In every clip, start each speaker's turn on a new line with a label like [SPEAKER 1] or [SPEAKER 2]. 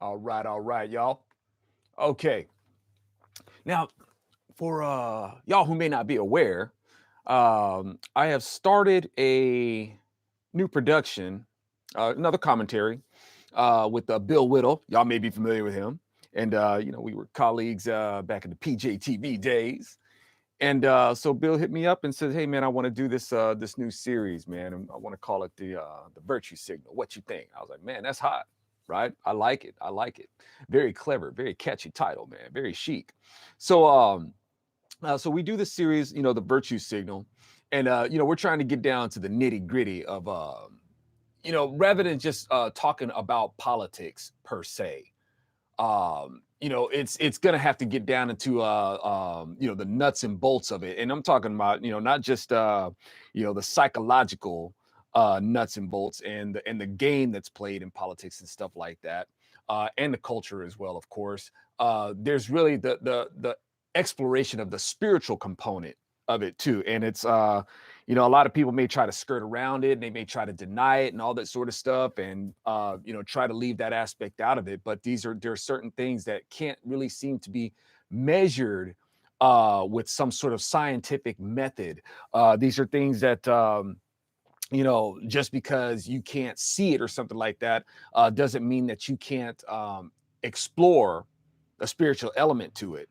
[SPEAKER 1] All right, y'all. Okay. Now, for y'all who may not be aware, I have started a new production, another commentary with Bill Whittle. Y'all may be familiar with him. And, we were colleagues back in the PJTV days. And so Bill hit me up and said, "Hey, man, I want to do this new series, man. And I want to call it the Virtue Signal. What you think?" I was like, "Man, that's hot, right? I like it. I like it. Very clever, very catchy title, man. Very chic." So we do this series, the Virtue Signal, and we're trying to get down to the nitty gritty of, rather than just talking about politics per se. It's gonna have to get down into the nuts and bolts of it. And I'm talking about, not just the psychological nuts and bolts and the game that's played in politics and stuff like that, and the culture as well, of course. There's really the exploration of the spiritual component of it too. And it's a lot of people may try to skirt around it, and they may try to deny it and all that sort of stuff, and try to leave that aspect out of it. But there are certain things that can't really seem to be measured with some sort of scientific method. These are things that just because you can't see it or something like that doesn't mean that you can't explore a spiritual element to it.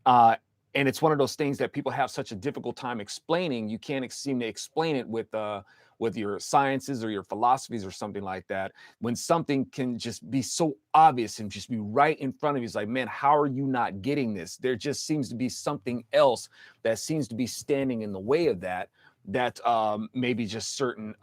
[SPEAKER 1] Uh, and it's one of those things that people have such a difficult time explaining. You can't seem to explain it with your sciences or your philosophies or something like that. When something can just be so obvious and just be right in front of you, it's like, man, how are you not getting this? There just seems to be something else that seems to be standing in the way of that. That maybe just certain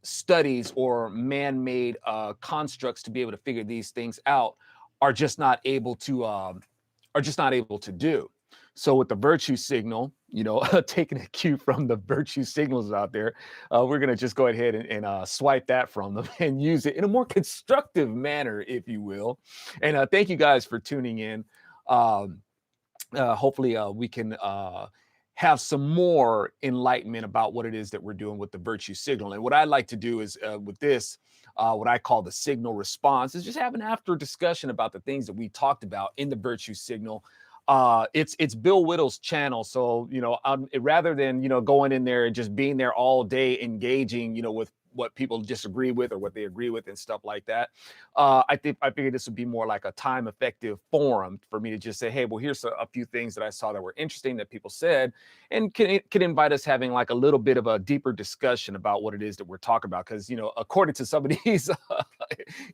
[SPEAKER 1] studies or man-made constructs to be able to figure these things out are just not able to do. So with the virtue signal, taking a cue from the virtue signals out there, we're gonna just go ahead and swipe that from them and use it in a more constructive manner, if you will. And thank you guys for tuning in. Um, Hopefully we can have some more enlightenment about what it is that we're doing with the virtue signal. And what I like to do is with this, what I call the signal response, is just have an after discussion about the things that we talked about in the virtue signal. It's Bill Whittle's channel, so rather than going in there and just being there all day engaging with what people disagree with or what they agree with and stuff like that. I figured this would be more like a time effective forum for me to just say, hey, well, here's a few things that I saw that were interesting that people said, and can invite us having like a little bit of a deeper discussion about what it is that we're talking about. Because according to some of these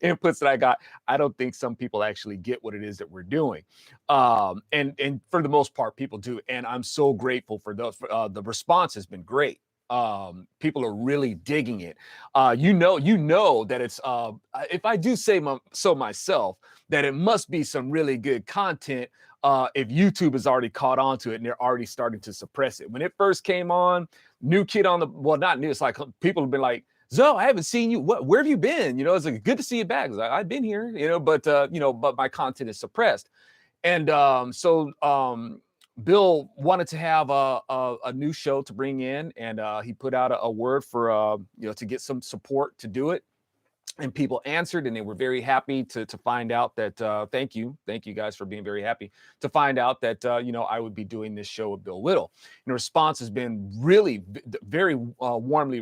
[SPEAKER 1] inputs that I got, I don't think some people actually get what it is that we're doing. And for the most part, people do, and I'm so grateful for those. The response has been great. People are really digging it. That it's if I do say so myself, that it must be some really good content if YouTube has already caught on to it and they're already starting to suppress it. When it first came on, new kid on the, well, not new, it's like people have been like, Zoe, I haven't seen you. Where have you been? It's like good to see you back. Like, I've been here, but my content is suppressed. And Bill wanted to have a new show to bring in, and he put out a word for to get some support to do it. And people answered, and they were very happy to find out that. Thank you guys for being very happy to find out that I would be doing this show with Bill Whittle. And the response has been really very warmly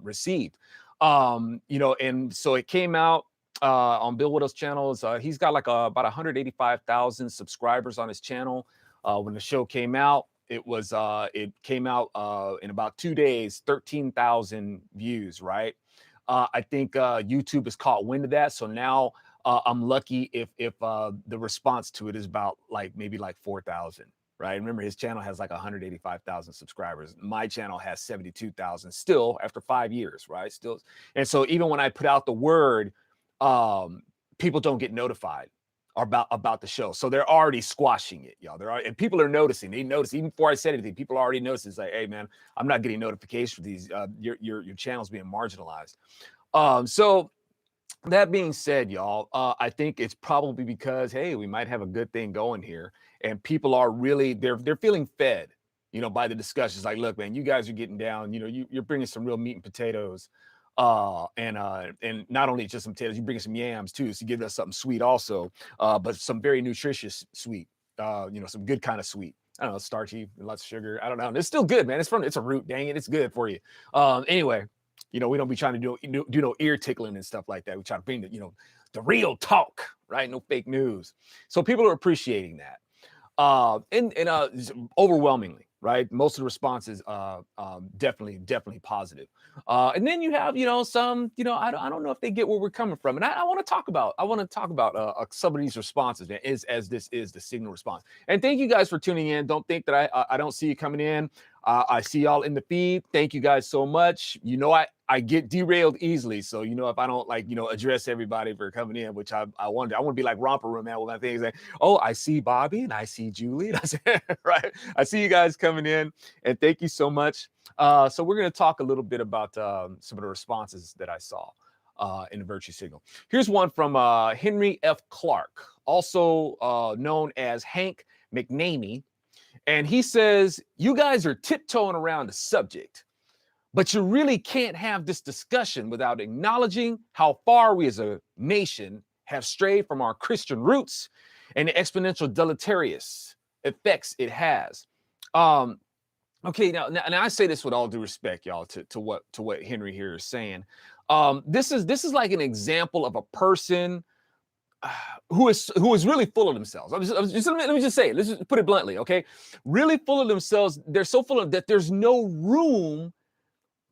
[SPEAKER 1] received. And so it came out on Bill Whittle's channels. He's got like about 185,000 subscribers on his channel. When the show came out, it came out in about 2 days, 13,000 views, right? I think YouTube has caught wind of that. So now I'm lucky if the response to it is about maybe 4,000. Right. Remember, his channel has like 185,000 subscribers. My channel has 72,000 still after 5 years. Right. Still. And so even when I put out the word, people don't get notified about the show. So they're already squashing it, y'all. And people are noticing. They notice even before I said anything. People already notice. It's like, hey, man, I'm not getting notifications for these. Your channel's being marginalized. So that being said, y'all, I think it's probably because, hey, we might have a good thing going here, and people are really they're feeling fed, by the discussions. Like, look, man, you guys are getting down. You're bringing some real meat and potatoes And not only just some potatoes, you bring some yams too, so you give us something sweet also, but some very nutritious sweet, some good kind of sweet. I don't know, starchy, lots of sugar. I don't know. It's still good, man. It's a root. Dang it, it's good for you. Anyway, we don't be trying to do no ear tickling and stuff like that. We try to bring the real talk, right? No fake news. So people are appreciating that. And overwhelmingly, right? Most of the responses definitely positive. And then you have, some, I don't know if they get where we're coming from. And I want to talk about some of these responses, man, as this is the signal response. And thank you guys for tuning in. Don't think that I don't see you coming in. I see y'all in the feed. Thank you guys so much. I get derailed easily. So, if I don't address everybody for coming in, which I want to be like Romper Room, man, with my things like, oh, I see Bobby and I see Julie. And right. I see you guys coming in, and thank you so much. So we're going to talk a little bit about some of the responses that I saw in the virtue signal. Here's one from Henry F. Clark, also known as Hank McNamee. And he says, you guys are tiptoeing around the subject, but you really can't have this discussion without acknowledging how far we as a nation have strayed from our Christian roots and the exponential deleterious effects it has. Okay, now I say this with all due respect, y'all, to what Henry here is saying. This is like an example of a person who is really full of themselves. Let me just say it. Let's just put it bluntly, okay? Really full of themselves. They're so full of that there's no room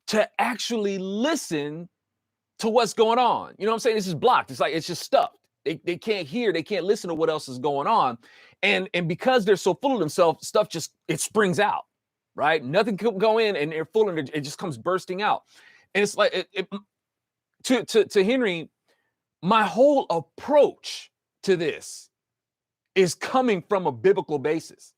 [SPEAKER 1] to actually listen to what's going on. You know what I'm saying? This is blocked. It's like it's just stuffed. They can't hear, they can't listen to what else is going on. And because they're so full of themselves, stuff just it springs out, right? Nothing can go in and they're full of it just comes bursting out. And it's like to Henry, my whole approach to this is coming from a biblical basis,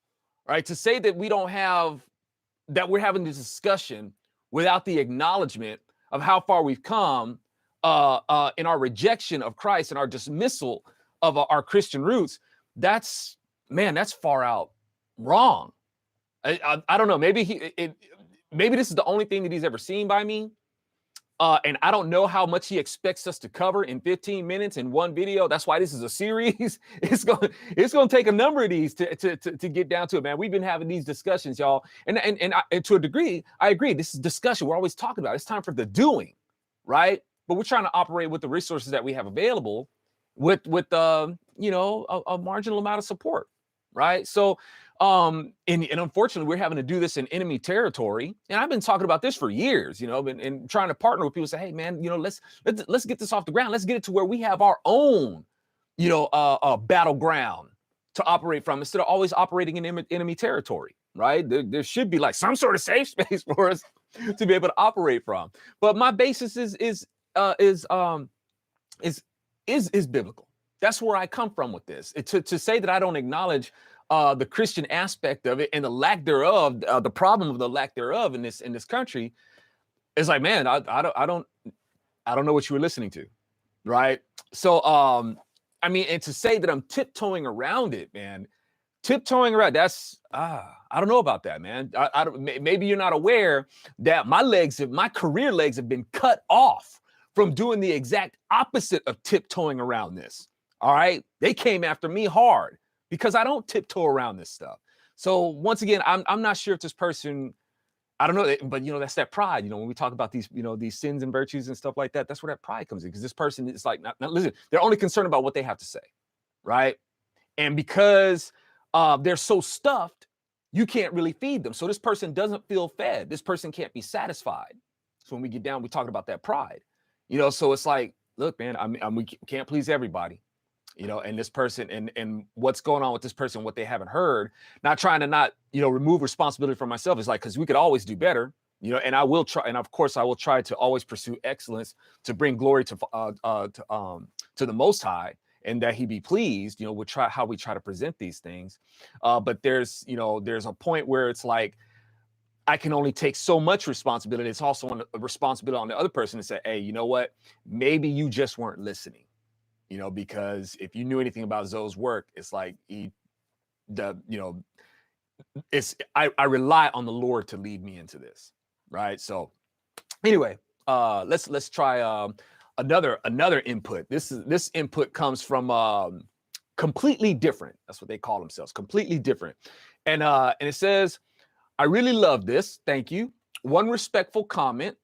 [SPEAKER 1] right? To say that we're having this discussion without the acknowledgement of how far we've come in our rejection of Christ and our dismissal of our Christian roots, that's far out wrong. I don't know. Maybe maybe this is the only thing that he's ever seen by me. And I don't know how much he expects us to cover in 15 minutes in one video. That's why this is a series. It's going to take a number of these to get down to it, man. We've been having these discussions, y'all. And to a degree, I agree. This is discussion. We're always talking about it. It's time for the doing, right? But we're trying to operate with the resources that we have available with a marginal amount of support, right? So and unfortunately we're having to do this in enemy territory, and I've been talking about this for years, and trying to partner with people, say, hey man, let's get this off the ground. Let's get it to where we have our own battleground to operate from, instead of always operating in enemy territory, right? There should be like some sort of safe space for us to be able to operate from. But my basis is biblical. That's where I come from with this. To say that I don't acknowledge the Christian aspect of it and the lack thereof, the problem of the lack thereof in this country, is like, man, I don't know what you were listening to, right? So and to say that I'm tiptoeing around it, man, that's I don't know about that, man. I don't, maybe you're not aware that my career legs have been cut off from doing the exact opposite of tiptoeing around this. All right, they came after me hard because I don't tiptoe around this stuff. So once again, I'm not sure if this person, I don't know, but that's that pride. When we talk about these, these sins and virtues and stuff like that, that's where that pride comes in. Because this person is like, not listen, they're only concerned about what they have to say, right? And because they're so stuffed, you can't really feed them. So this person doesn't feel fed. This person can't be satisfied. So when we get down, we talk about that pride. So it's like, look, man, we can't please everybody. And this person and what's going on with this person, what they haven't heard, not trying to remove responsibility from myself. It's like, because we could always do better, and I will try. And of course I will try to always pursue excellence to bring glory to the Most High, and that he be pleased, how we try to present these things. But there's a point where it's like, I can only take so much responsibility. It's also a responsibility on the other person to say, hey, you know what? Maybe you just weren't listening. Because if you knew anything about Zoe's work, it's like I rely on the Lord to lead me into this, right? So anyway, let's try another input. This input comes from completely different. That's what they call themselves, completely different. And it says, I really love this. Thank you. One respectful comment.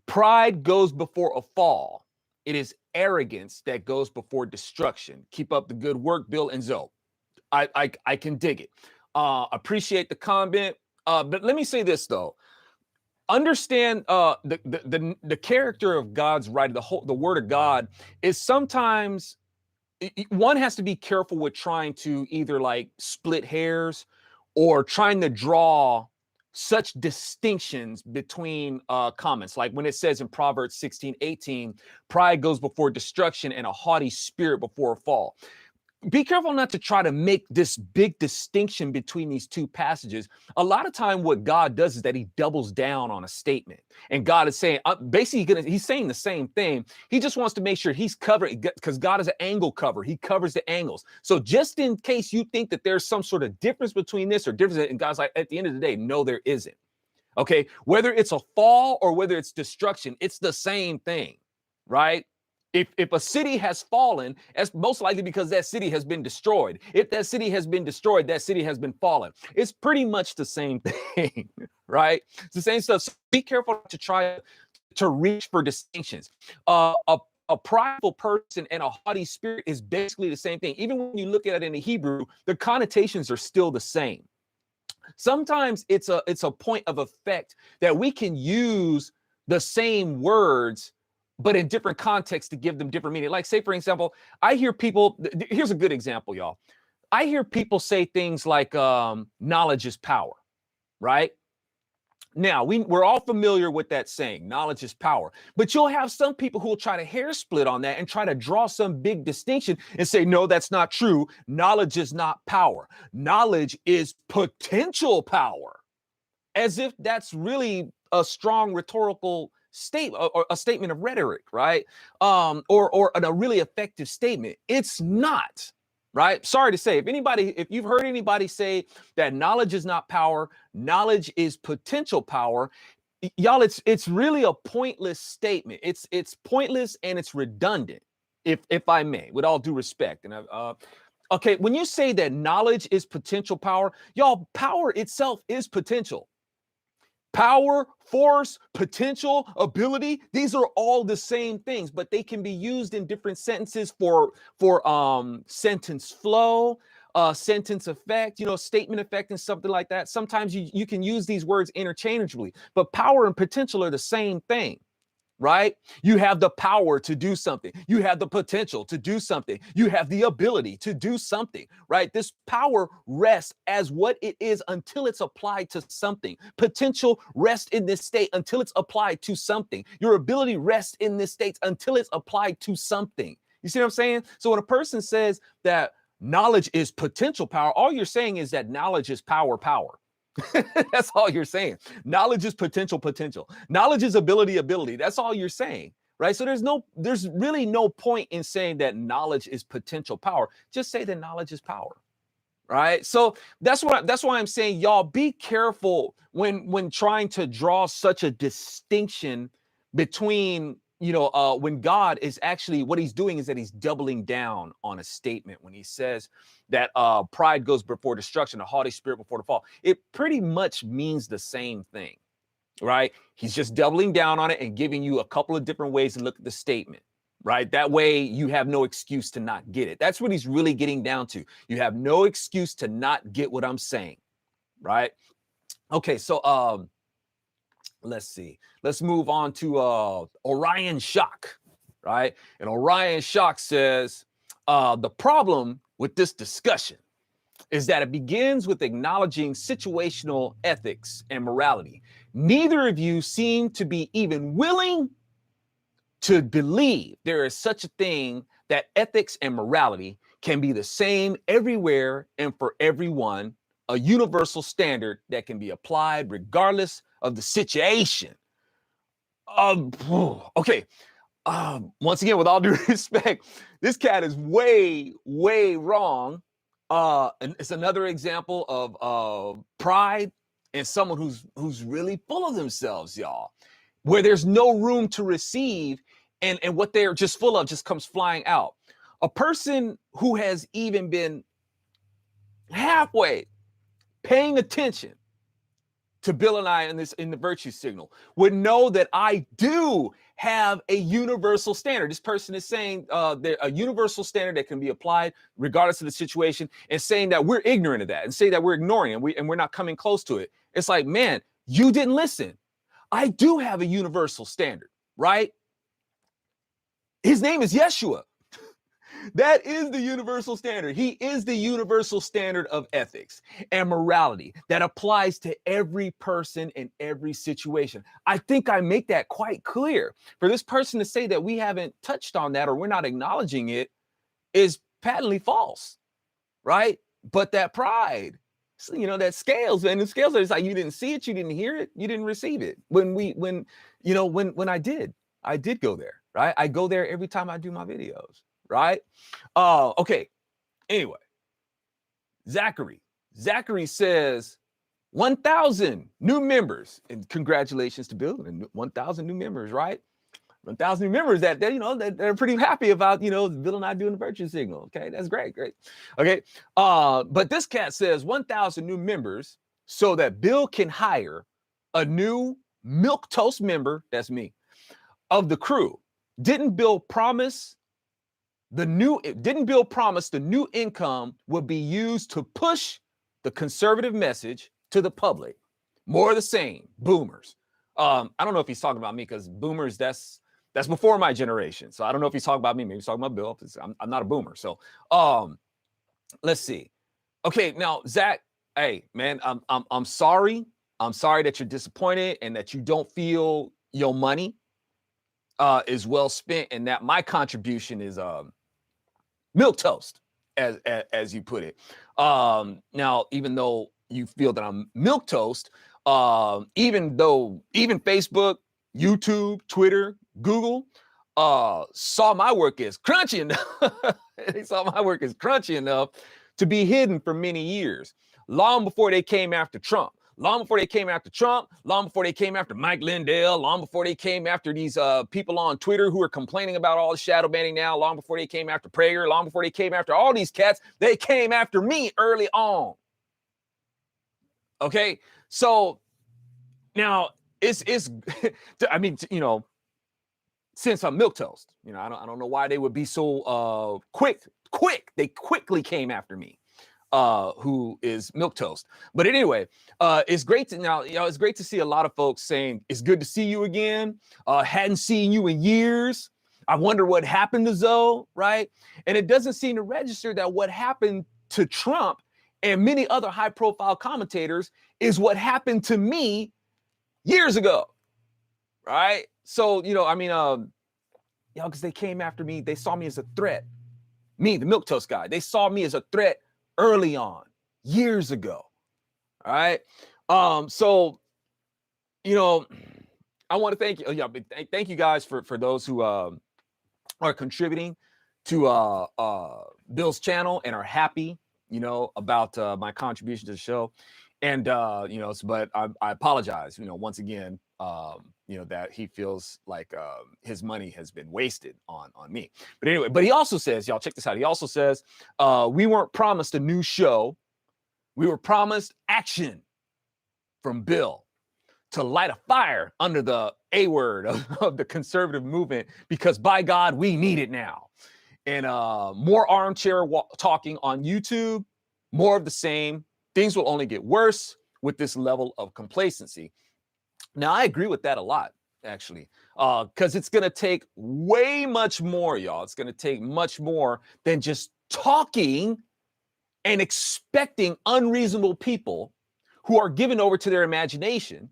[SPEAKER 1] Pride goes before a fall. It is arrogance that goes before destruction. Keep up the good work, Bill and Zoe. I can dig it. Appreciate the comment. But let me say this though. Understand the character of God's writing, the word of God is sometimes one has to be careful with trying to either like split hairs or trying to draw such distinctions between comments. Like when it says in Proverbs 16:18, pride goes before destruction and a haughty spirit before a fall. Be careful not to try to make this big distinction between these two passages. A lot of time what God does is that he doubles down on a statement. And God is saying, basically he's saying the same thing. He just wants to make sure he's covered, because God is an angle cover. He covers the angles. So just in case you think that there's some sort of difference between this or difference, and God's like, at the end of the day, no, there isn't. Okay, whether it's a fall or whether it's destruction, it's the same thing, right? If a city has fallen, it's most likely because that city has been destroyed. If that city has been destroyed, that city has been fallen. It's pretty much the same thing, right? It's the same stuff. So be careful to try to reach for distinctions. A prideful person and a haughty spirit is basically the same thing. Even when you look at it in the Hebrew, the connotations are still the same. Sometimes it's a point of effect that we can use the same words but in different contexts to give them different meaning. Like, say, for example, I hear people, here's a good example, y'all. I hear people say things like knowledge is power, right? Now, we're all familiar with that saying, knowledge is power. But you'll have some people who will try to hair split on that and try to draw some big distinction and say, no, that's not true. Knowledge is not power. Knowledge is potential power. As if that's really a strong rhetorical statement or a statement of rhetoric, right? Or a really effective statement. It's not, right? Sorry to say, if you've heard anybody say that knowledge is not power, knowledge is potential power, y'all, it's really a pointless statement. It's pointless and it's redundant, if I may, with all due respect. And okay, when you say that knowledge is potential power, y'all, power itself is potential. Power, force, potential, ability, these are all the same things, but they can be used in different sentences for sentence flow, sentence effect, statement effect and something like that. Sometimes you can use these words interchangeably, but power and potential are the same thing. Right? You have the power to do something. You have the potential to do something. You have the ability to do something, right? This power rests as what it is until it's applied to something. Potential rests in this state until it's applied to something. Your ability rests in this state until it's applied to something. You see what I'm saying? So when a person says that knowledge is potential power, all you're saying is that knowledge is power. That's all you're saying. Knowledge is potential. Knowledge is ability. That's all you're saying, right? So there's really no point in saying that knowledge is potential power. Just say that knowledge is power, right? So that's why I'm saying, y'all, be careful when trying to draw such a distinction between, when God is actually, what he's doing is that he's doubling down on a statement when he says that pride goes before destruction, a haughty spirit before the fall. It pretty much means the same thing, right? He's just doubling down on it and giving you a couple of different ways to look at the statement, right? That way you have no excuse to not get it. That's what he's really getting down to. You have no excuse to not get what I'm saying, right? Okay, so let's see. Let's move on to Orion Shock, right? And Orion Shock says, the problem with this discussion is that it begins with acknowledging situational ethics and morality. Neither of you seem to be even willing to believe there is such a thing that ethics and morality can be the same everywhere and for everyone, a universal standard that can be applied regardless of the situation. Okay. Once again, with all due respect, this cat is way, way wrong. And it's another example of pride and someone who's really full of themselves, y'all. where there's no room to receive, and what they're just full of just comes flying out. A person who has even been halfway paying attention to Bill and I in the virtue signal would know that I do have a universal standard. This person is saying a universal standard that can be applied regardless of the situation, and saying that we're ignorant of that, and say that we're ignoring it, and we're not coming close to it. It's like, man, you didn't listen. I do have a universal standard, right? His name is Yeshua. That is the universal standard. He is the universal standard of ethics and morality that applies to every person in every situation. I think I make that quite clear. For this person to say that we haven't touched on that, or we're not acknowledging it, is patently false, right? But that pride, that scales, and the scales are, it's like, you didn't see it, you didn't hear it, you didn't receive it. When I did go there, right? I go there every time I do my videos. Right? Okay. Anyway, Zachary says 1,000 new members, and congratulations to Bill and 1,000 new members, right? 1,000 new members that they're pretty happy about, Bill and I doing the virtue signal. Okay, that's great. Okay. But this cat says 1,000 new members so that Bill can hire a new milquetoast member, that's me, of the crew. Didn't Bill promise the new income would be used to push the conservative message to the public? More of the same, boomers. I don't know if he's talking about me, because boomers, that's before my generation. So I don't know if he's talking about me. Maybe he's talking about Bill. I'm not a boomer. So let's see. Okay, now Zach, hey man, I'm sorry. I'm sorry that you're disappointed and that you don't feel your money is well spent, and that my contribution is milquetoast, as you put it. Now, even though you feel that I'm milquetoast, even Facebook, YouTube, Twitter, Google saw my work as crunchy enough. They saw my work as crunchy enough to be hidden for many years, long before they came after Trump. Long before they came after Trump, long before they came after Mike Lindell, long before they came after these people on Twitter who are complaining about all the shadow banning now, long before they came after Prager, long before they came after all these cats, they came after me early on. Okay, so now it's I mean, since I'm milquetoast, I don't know why they would be so quick. They quickly came after me. Who is milquetoast. But anyway, it's great to see a lot of folks saying it's good to see you again. Hadn't seen you in years. I wonder what happened to Zoe, right? And it doesn't seem to register that what happened to Trump and many other high-profile commentators is what happened to me years ago, right? So, because they came after me, they saw me as a threat. Me, the milquetoast guy, they saw me as a threat early on, years ago. All right. So, I want to thank you. Thank you guys for those who are contributing to Bill's channel and are happy, about my contribution to the show. And but I apologize, once again, that he feels like his money has been wasted on me. But anyway, but he also says, y'all check this out. He also says, we weren't promised a new show. We were promised action from Bill to light a fire under the A word of the conservative movement, because by God, we need it now. And more armchair talking on YouTube, more of the same. Things will only get worse with this level of complacency. Now, I agree with that a lot, actually, because it's going to take way much more, y'all. It's going to take much more than just talking and expecting unreasonable people who are given over to their imagination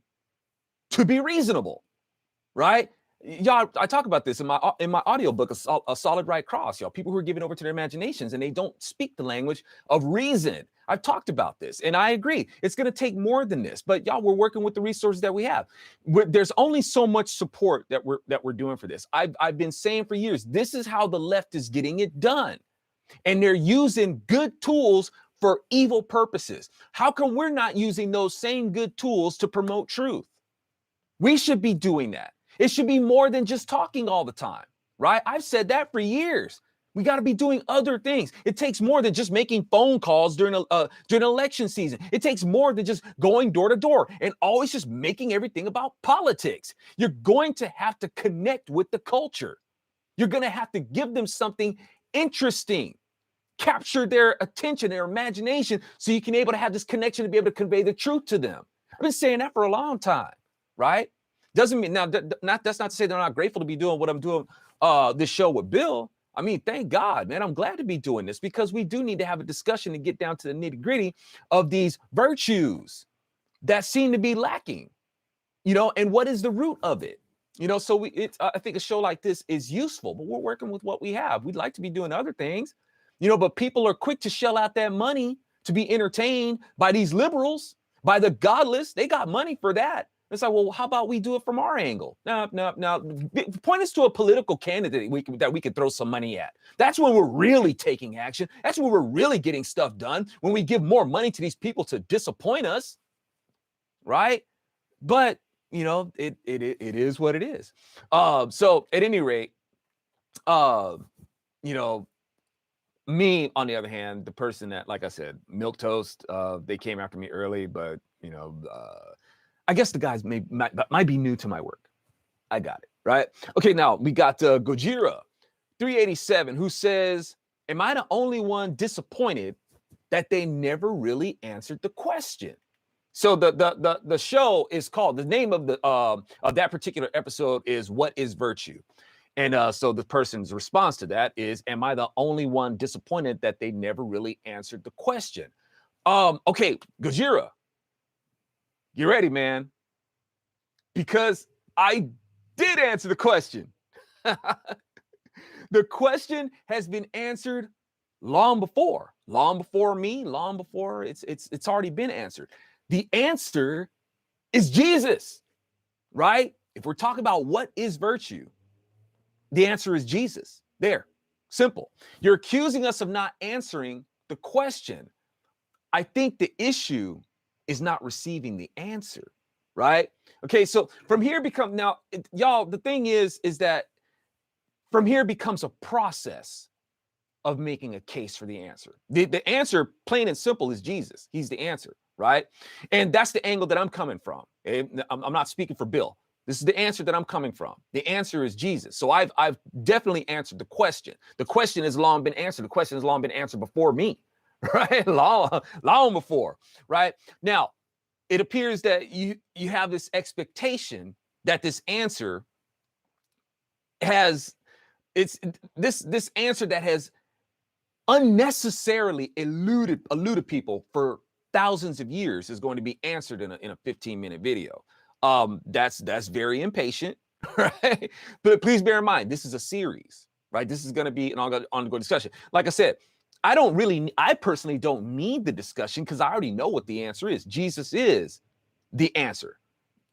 [SPEAKER 1] to be reasonable, right? Y'all, I talk about this in my audiobook, A Solid Right Cross, y'all. People who are given over to their imaginations and they don't speak the language of reason. I've talked about this, and I agree. It's going to take more than this, but y'all, we're working with the resources that we have. There's only so much support that we're doing for this. I've been saying for years, this is how the left is getting it done, and they're using good tools for evil purposes. How come we're not using those same good tools to promote truth? We should be doing that. It should be more than just talking all the time, right? I've said that for years. We got to be doing other things. It takes more than just making phone calls during election season. It takes more than just going door to door and always just making everything about politics. You're going to have to connect with the culture. You're going to have to give them something interesting, capture their attention, their imagination, so you can be able to have this connection to be able to convey the truth to them. I've been saying that for a long time, right? Doesn't mean now that's not to say they're not grateful to be doing what I'm doing this show with Bill. I mean, thank God, man. I'm glad to be doing this because we do need to have a discussion and get down to the nitty-gritty of these virtues that seem to be lacking, and what is the root of it? So I think a show like this is useful, but we're working with what we have. We'd like to be doing other things, but people are quick to shell out that money to be entertained by these liberals, by the godless. They got money for that. It's like, well, how about we do it from our angle? No. Point us to a political candidate that we could throw some money at. That's when we're really taking action. That's when we're really getting stuff done, when we give more money to these people to disappoint us, right? But, it is what it is. So at any rate, me, on the other hand, the person that, like I said, milquetoast, they came after me early, but, I guess the guys might be new to my work. I got it, right? Okay, now we got Gojira 387, who says, am I the only one disappointed that they never really answered the question? So the show is called, the name of that particular episode is What is Virtue? And so the person's response to that is, am I the only one disappointed that they never really answered the question? Okay, Gojira, you ready, man? Because I did answer the question. The question has been answered long before me, long before it's already been answered. The answer is Jesus, right? If we're talking about what is virtue, the answer is Jesus. There, simple. You're accusing us of not answering the question. I think the issue is not receiving the answer, right? Okay, so from here y'all, the thing is that from here becomes a process of making a case for the answer. The answer, plain and simple, is Jesus. He's the answer, right? And that's the angle that I'm coming from. I'm not speaking for Bill. This is the answer that I'm coming from. The answer is Jesus. So I've definitely answered the question. The question has long been answered. The question has long been answered before me, right? Long before, right? Now, it appears that you have this expectation that this answer has this answer that has unnecessarily eluded people for thousands of years is going to be answered in a 15-minute video. That's very impatient, right? But please bear in mind, this is a series, right? This is going to be an ongoing discussion. Like I said, I personally don't need the discussion because I already know what the answer is. Jesus is the answer.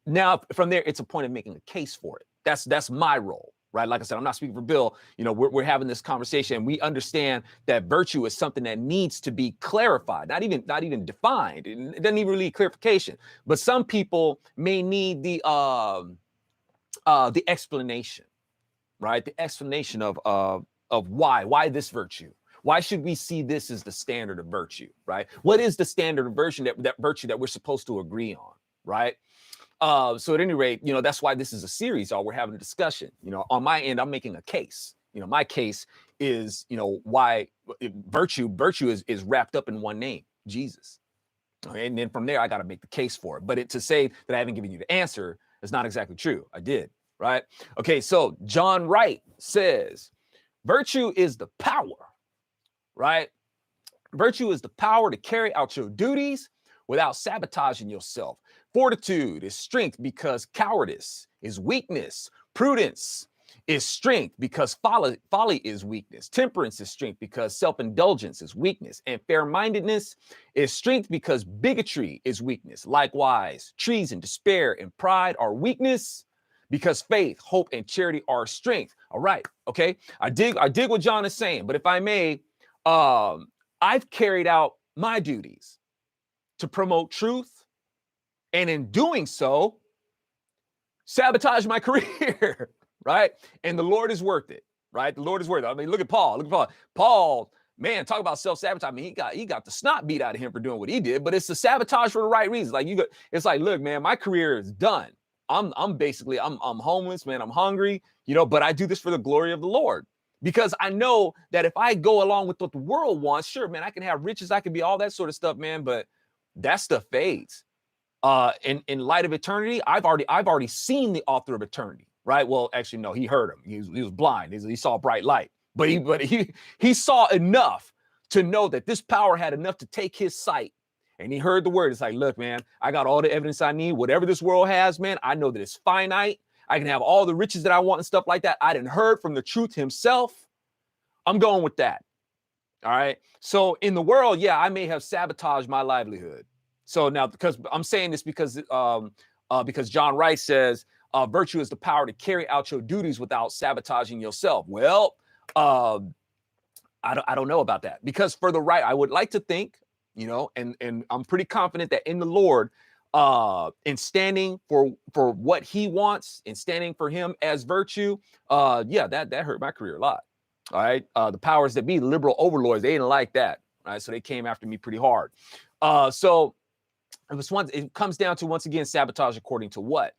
[SPEAKER 1] Now, from there, it's a point of making a case for it. That's my role, right? Like I said, I'm not speaking for Bill. We're having this conversation, and we understand that virtue is something that needs to be clarified, not even defined. It doesn't even really need clarification. But some people may need the explanation, right? The explanation of why this virtue. Why should we see this as the standard of virtue, right? What is the standard of virtue that virtue that we're supposed to agree on, right? So at any rate, that's why this is a series. We're having a discussion. On my end, I'm making a case. My case is, why virtue is wrapped up in one name, Jesus. Okay, and then from there, I got to make the case for it. But to say that I haven't given you the answer is not exactly true. I did, right? Okay, so John Wright says, virtue is the power, right? Virtue is the power to carry out your duties without sabotaging yourself. Fortitude is strength because cowardice is weakness. Prudence is strength because folly is weakness. Temperance is strength because self-indulgence is weakness. And fair-mindedness is strength because bigotry is weakness. Likewise, treason, despair, and pride are weakness because faith, hope, and charity are strength. All right, okay? I dig what John is saying, but if I may, I've carried out my duties to promote truth, and in doing so, sabotage my career, right? And the Lord is worth it, right? The Lord is worth it. I mean, look at Paul. Look at Paul. Paul, man, talk about self-sabotage. I mean, he got the snot beat out of him for doing what he did, but it's the sabotage for the right reasons. Like it's like, look, man, my career is done. I'm basically I'm homeless, man. I'm hungry, but I do this for the glory of the Lord. Because I know that if I go along with what the world wants, sure, man, I can have riches, I can be all that sort of stuff, man, but that stuff fades. In light of eternity, I've already seen the author of eternity, right? Well, actually, no, he heard him. He was blind. He saw a bright light, but he saw enough to know that this power had enough to take his sight. And he heard the word. It's like, look, man, I got all the evidence I need. Whatever this world has, man, I know that it's finite. I can have all the riches that I want and stuff like that. I didn't heard from the truth himself. I'm going with that. All right. So in the world, yeah, I may have sabotaged my livelihood. So now, because I'm saying this because John Rice says virtue is the power to carry out your duties without sabotaging yourself. Well, I don't know about that, because for the right, I would like to think, and I'm pretty confident that in the Lord, in standing for what he wants, in standing for him as virtue, yeah, that hurt my career a lot. All right. The powers that be, liberal overlords, they didn't like that. Right. So they came after me pretty hard. So it comes down to, once again, sabotage according to what?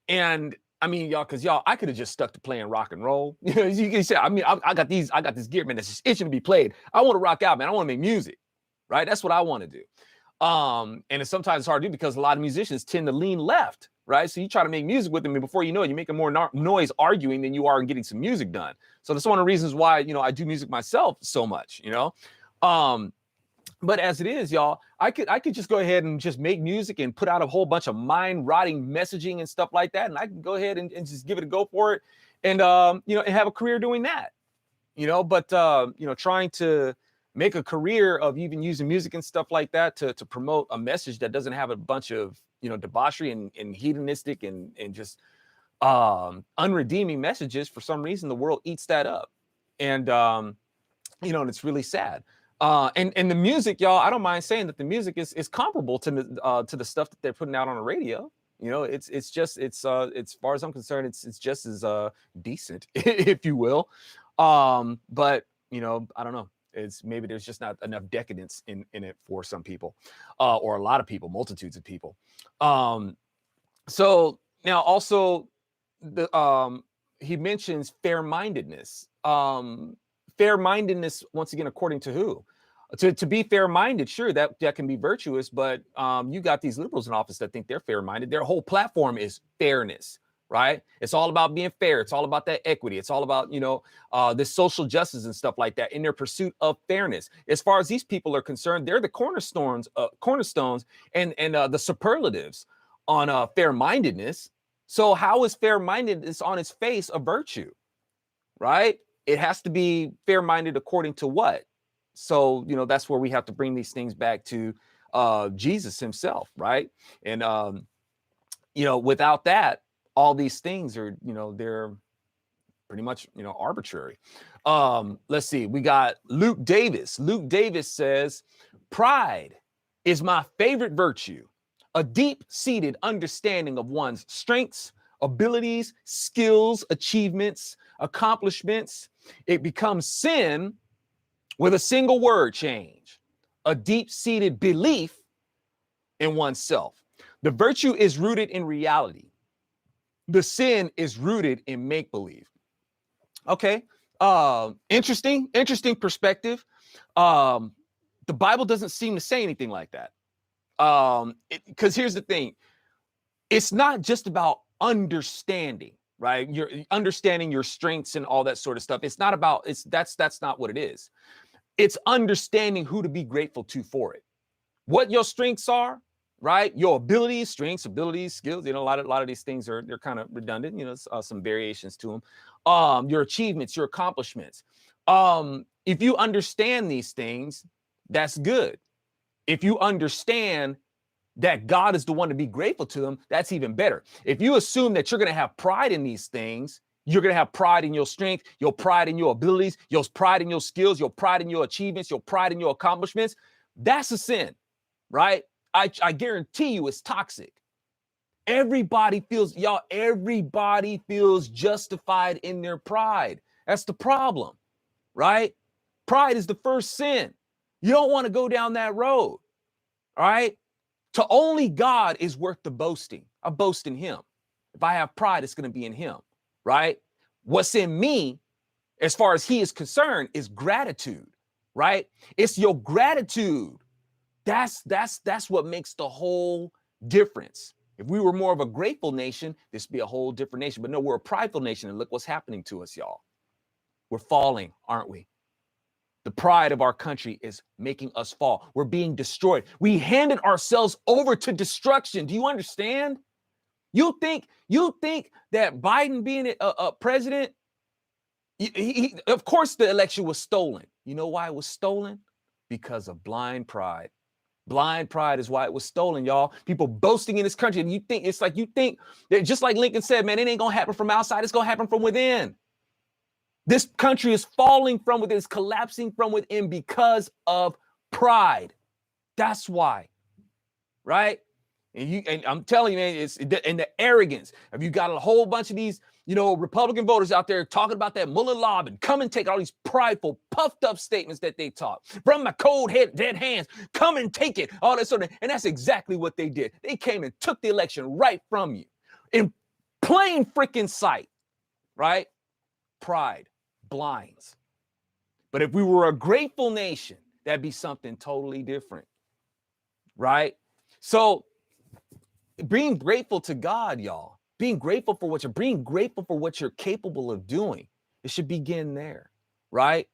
[SPEAKER 1] And I mean, y'all, I could have just stuck to playing rock and roll. As you can say, I mean, I got this gear, man, that's just itching to be played. I want to rock out, man. I want to make music. Right. That's what I want to do. And sometimes it's hard to do because a lot of musicians tend to lean left. Right. So you try to make music with them, and before you know it, you're making more noise arguing than you are in getting some music done. So that's one of the reasons why, I do music myself so much, But as it is, y'all, I could just go ahead and just make music and put out a whole bunch of mind-rotting messaging and stuff like that. And I can go ahead and just give it a go for it and, and have a career doing that, but, trying to make a career of even using music and stuff like that to promote a message that doesn't have a bunch of, debauchery and hedonistic and just unredeeming messages. For some reason, the world eats that up. And, and it's really sad. And the music, y'all, I don't mind saying that the music is comparable to the stuff that they're putting out on the radio. It's just as far as I'm concerned, it's just as decent, if you will. But I don't know. Maybe there's just not enough decadence in it for some people, or a lot of people, multitudes of people. So now also he mentions fair-mindedness. Fair-mindedness, once again, according to who? To be fair-minded, sure, that can be virtuous, but you got these liberals in office that think they're fair-minded. Their whole platform is fairness, right? It's all about being fair. It's all about that equity. It's all about, this social justice and stuff like that in their pursuit of fairness. As far as these people are concerned, they're the cornerstones and the superlatives on fair-mindedness. So how is fair-mindedness on its face a virtue, right? It has to be fair-minded according to what? So, that's where we have to bring these things back to Jesus himself, right? And, without that, all these things are, they're pretty much, arbitrary. Let's see. We got Luke Davis. Luke Davis says, pride is my favorite virtue, a deep-seated understanding of one's strengths, abilities, skills, achievements, accomplishments. It becomes sin with a single word change, a deep-seated belief in oneself. The virtue is rooted in reality. The sin is rooted in make-believe. Okay. Interesting perspective. The Bible doesn't seem to say anything like that. Because here's the thing. It's not just about understanding, right? You're understanding your strengths and all that sort of stuff. It's not about, that's not what it is. It's understanding who to be grateful to for it. What your strengths are, right? Your abilities, strengths, abilities, skills. A lot of these things they're kind of redundant. Some variations to them. Your achievements, your accomplishments. If you understand these things, that's good. If you understand that God is the one to be grateful to them, that's even better. If you assume that you're going to have pride in these things, you're going to have pride in your strength, your pride in your abilities, your pride in your skills, your pride in your achievements, your pride in your accomplishments, that's a sin, right? I guarantee you it's toxic. Everybody feels, y'all, everybody feels justified in their pride. That's the problem, right? Pride is the first sin. You don't want to go down that road, all right? To only God is worth the boasting. I boast in him. If I have pride, it's going to be in him, right? What's in me, as far as he is concerned, is gratitude, right? It's your gratitude. That's what makes the whole difference. If we were more of a grateful nation, this would be a whole different nation. But no, we're a prideful nation, and look what's happening to us, y'all. We're falling, aren't we? The pride of our country is making us fall. We're being destroyed. We handed ourselves over to destruction. Do you understand? You think that Biden being a president, of course the election was stolen. You know why it was stolen? Because of blind pride. Blind pride is why it was stolen, y'all. People boasting in this country. And you think that, just like Lincoln said, man, it ain't gonna happen from outside, it's gonna happen from within. This country is falling from within, it's collapsing from within because of pride. That's why, right? And I'm telling you, man, it's and the arrogance. Have you got a whole bunch of these, Republican voters out there talking about that Mueller lob and come and take all these prideful, puffed up statements that they talk from my cold head, dead hands, come and take it, all that sort of, and that's exactly what they did. They came and took the election right from you in plain freaking sight, right? Pride blinds. But if we were a grateful nation, that'd be something totally different, right? So being grateful to God, y'all, being grateful for what you're capable of doing, it should begin there, right?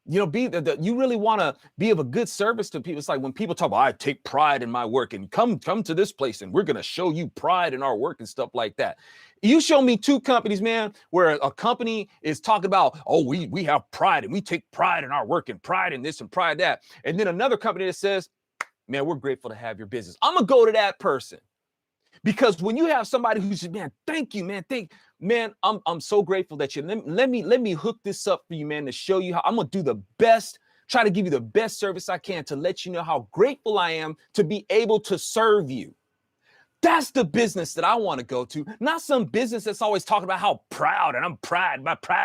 [SPEAKER 1] You really want to be of a good service to people. It's like when people talk about, I take pride in my work and come to this place and we're going to show you pride in our work and stuff like that. You show me two companies, man, where a company is talking about, oh, we have pride and we take pride in our work and pride in this and pride in that. And then another company that says, man, we're grateful to have your business. I'm going to go to that person. Because when you have somebody who says, man, thank you, man, I'm so grateful that you let me hook this up for you, man, to show you how I'm gonna do the best, try to give you the best service I can to let you know how grateful I am to be able to serve you. That's the business that I want to go to, not some business that's always talking about how proud and I'm proud,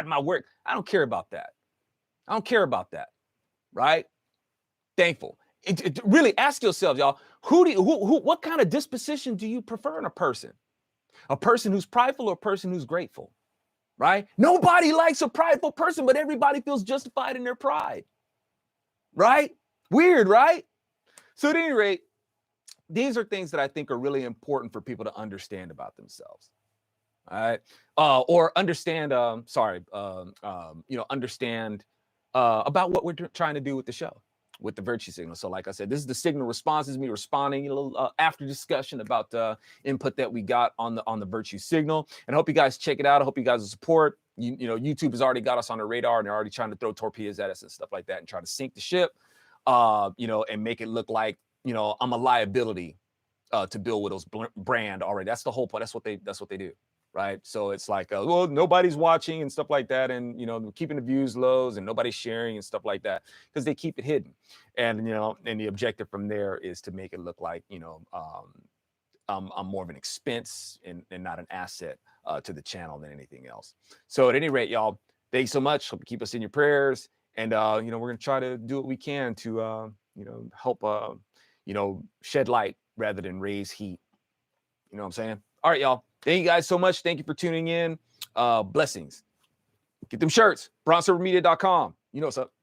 [SPEAKER 1] my work. I don't care about that. I don't care about that, right? Thankful. Really ask yourself, y'all, what kind of disposition do you prefer in a person? A person who's prideful or a person who's grateful, right? Nobody likes a prideful person, but everybody feels justified in their pride, right? Weird, right? So at any rate, these are things that I think are really important for people to understand about themselves, all right? Or understand, understand about what we're trying to do with the show, with the virtue signal. So like I said, this is the signal response, is me responding a little after discussion about the input that we got on the virtue signal. And I hope you guys check it out. I hope you guys will support. YouTube has already got us on the radar and they're already trying to throw torpedoes at us and stuff like that and try to sink the ship, and make it look like, I'm a liability to Bill Whittle's brand already. That's the whole point. That's what they do. Right. So it's like, well, nobody's watching and stuff like that. And, keeping the views lows and nobody's sharing and stuff like that because they keep it hidden. And, and the objective from there is to make it look like, I'm more of an expense and not an asset to the channel than anything else. So at any rate, y'all, thanks so much. Hope you keep us in your prayers. And, we're going to try to do what we can to, help, shed light rather than raise heat. You know what I'm saying? All right, y'all. Thank you guys so much. Thank you for tuning in. Blessings. Get them shirts. BronzeServerMedia.com. You know what's up.